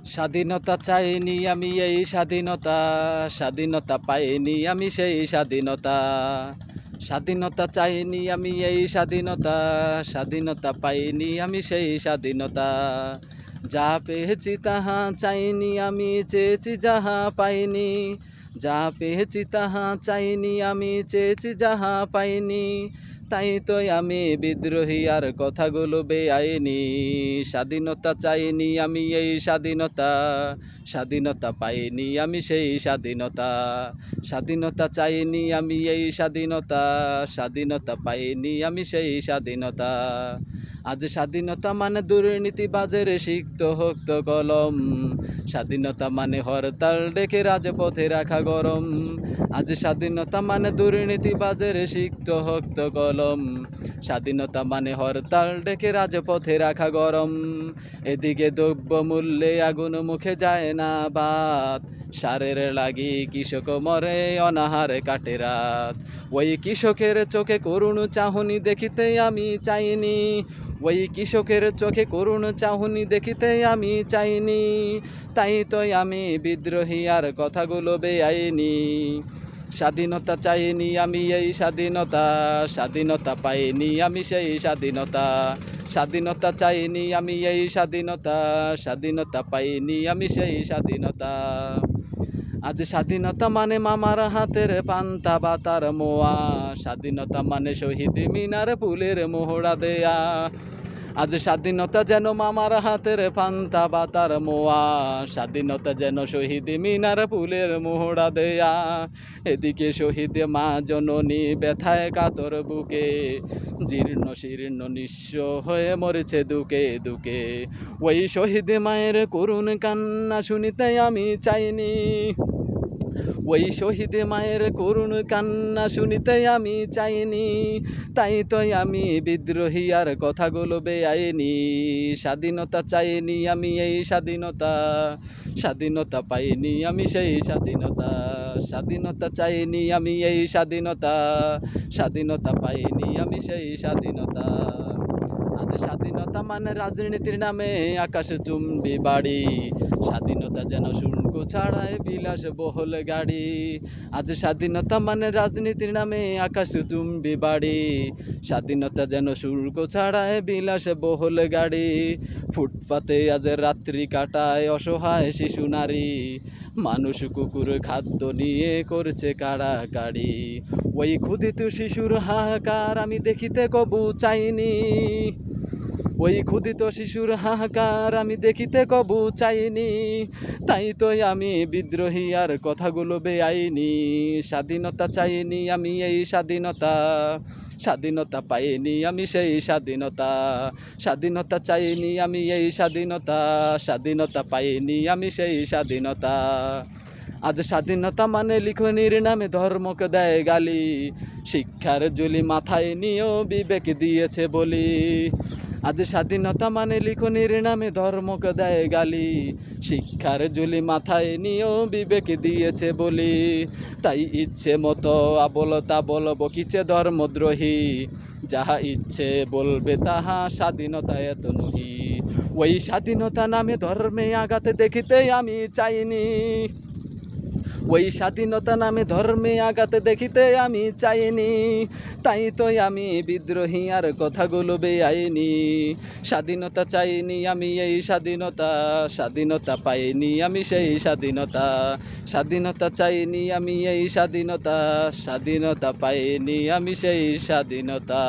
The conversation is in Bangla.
স্বাধীনতা চাইনি আমি এই স্বাধীনতা, স্বাধীনতা পাইনি আমি সেই স্বাধীনতা। স্বাধীনতা চাইনি আমি এই স্বাধীনতা, স্বাধীনতা পাইনি আমি সেই স্বাধীনতা। যা পেয়েছি তাহা চাইনি আমি, চেয়েছি যাহা পাইনি। যা পেয়েছি তাহা চাইনি আমি, চেয়েছি যাহা পাইনি। তাই তো আমি বিদ্রোহী আর কথাগুলো বেআইনি। স্বাধীনতা চাইনি আমি এই স্বাধীনতা, স্বাধীনতা পাইনি আমি সেই স্বাধীনতা। স্বাধীনতা চাইনি আমি এই স্বাধীনতা, স্বাধীনতা পাইনি আমি সেই স্বাধীনতা। আজ স্বাধীনতা মানে দুর্নীতিবাজের সিক্ত হক্ত কলম। স্বাধীনতা মানে হরতাল ডেকে রাজপথে রাখা গরম। আজ স্বাধীনতা মানে দুর্নীতিবাজের সিক্ত হক্ত কলম। স্বাধীনতা মানে হরতাল ডেকে রাজপথে রাখা গরম। এদিকে দ্রব্য মূল্যে আগুন মুখে যায় না বাত। সারের লাগি কৃষক মরে অনাহারে কাটে রাত। ওই কৃষকের চোখে করুণ চাহনি দেখিতে আমি চাইনি। ওই কৃষকের চোখে করুণ চাহনি দেখিতে আমি চাইনি। তাই তো আমি বিদ্রোহী আর কথাগুলো বেআইনি। স্বাধীনতা চাইনি আমি এই স্বাধীনতা, স্বাধীনতা পাইনি আমি সেই স্বাধীনতা। স্বাধীনতা চাইনি আমি এই স্বাধীনতা, স্বাধীনতা পাইনি আমি সেই স্বাধীনতা। আজ স্বাধীনতা মানে মামার হাতের পান্তা বাতার মোয়া। স্বাধীনতা মানে শহীদ মিনার ফুলের মোহরা দেয়া। আজ স্বাধীনতা যেন মামার হাতের পান্তা বাতার মোয়া। স্বাধীনতা যেন শহীদ মিনার ফুলের মোহরা দেয়া। এদিকে শহীদ মা জননী ব্যথায় কাতর বুকে, জীর্ণ শীর্ণ নিঃস্ব হয়ে মরেছে দুকে দুকে। ওই শহীদ মায়ের করুণ কান্না শুনিতে আমি চাইনি। ওই শহীদ মায়ের করুণ কান্না শুনিতে আমি চাইনি। তাই তো আমি বিদ্রোহী আর কথাগুলো বেআইনি। স্বাধীনতা চাইনি আমি এই স্বাধীনতা, স্বাধীনতা পাইনি আমি সেই স্বাধীনতা। স্বাধীনতা চাইনি আমি এই স্বাধীনতা, স্বাধীনতা পাইনি আমি সেই স্বাধীনতা। আজ স্বাধীনতা মানে রাজনীতির নামে আকাশ চুম্বি বাড়ি। স্বাধীনতা যেন শুল্ক ছাড়ায় বিলাস বহল গাড়ি। আজ স্বাধীনতা মানে রাজনীতির নামে আকাশ চুম্বি বাড়ি। স্বাধীনতা যেন শুল্ক ছাড়ায় বিলাস বহল গাড়ি। ফুটপাতে আজ রাত্রি কাটায় অসহায় শিশু নারী। মানুষ কুকুর খাদ্য নিয়ে করছে কাড়াকাড়ি। ওই ক্ষুধিত শিশুর হাহাকার আমি দেখিতে কবু চাইনি। ওই ক্ষুধিত শিশুর হাহাকার আমি দেখিতে কবু চাইনি। তাই তো আমি বিদ্রোহী আর কথাগুলো বেআইনি। স্বাধীনতা চাইনি আমি এই স্বাধীনতা, স্বাধীনতা পাইনি আমি সেই স্বাধীনতা। স্বাধীনতা চাইনি আমি এই স্বাধীনতা, স্বাধীনতা পাইনি আমি সেই স্বাধীনতা। আজ স্বাধীনতা মানে লিখনির নামে ধর্মকে দেয় গালি। শিক্ষার জুলি মাথায় নিয়েও বিবেক দিয়েছে বলি। আজ স্বাধীনতা মানে লিখনির নামে ধর্মকে দেয় গালি। শিক্ষার জুলি মাথায় নিয়েও বিবেক দিয়েছে বলি। তাই ইচ্ছে মতো আবল তাবল বকিছে ধর্মদ্রোহী। যাহা ইচ্ছে বলবে তাহা স্বাধীনতা এত নহি। ওই স্বাধীনতা নামে ধর্মে আঘাত দেখিতে আমি চাইনি। ওই স্বাধীনতা নামে ধর্মে আঘাত দেখিতে আমি চাইনি। তাই তো আমি বিদ্রোহী আর কথাগুলো বেআইনি। স্বাধীনতা চাইনি আমি এই স্বাধীনতা, স্বাধীনতা পাইনি আমি সেই স্বাধীনতা। স্বাধীনতা চাইনি আমি এই স্বাধীনতা, স্বাধীনতা পাইনি আমি সেই স্বাধীনতা।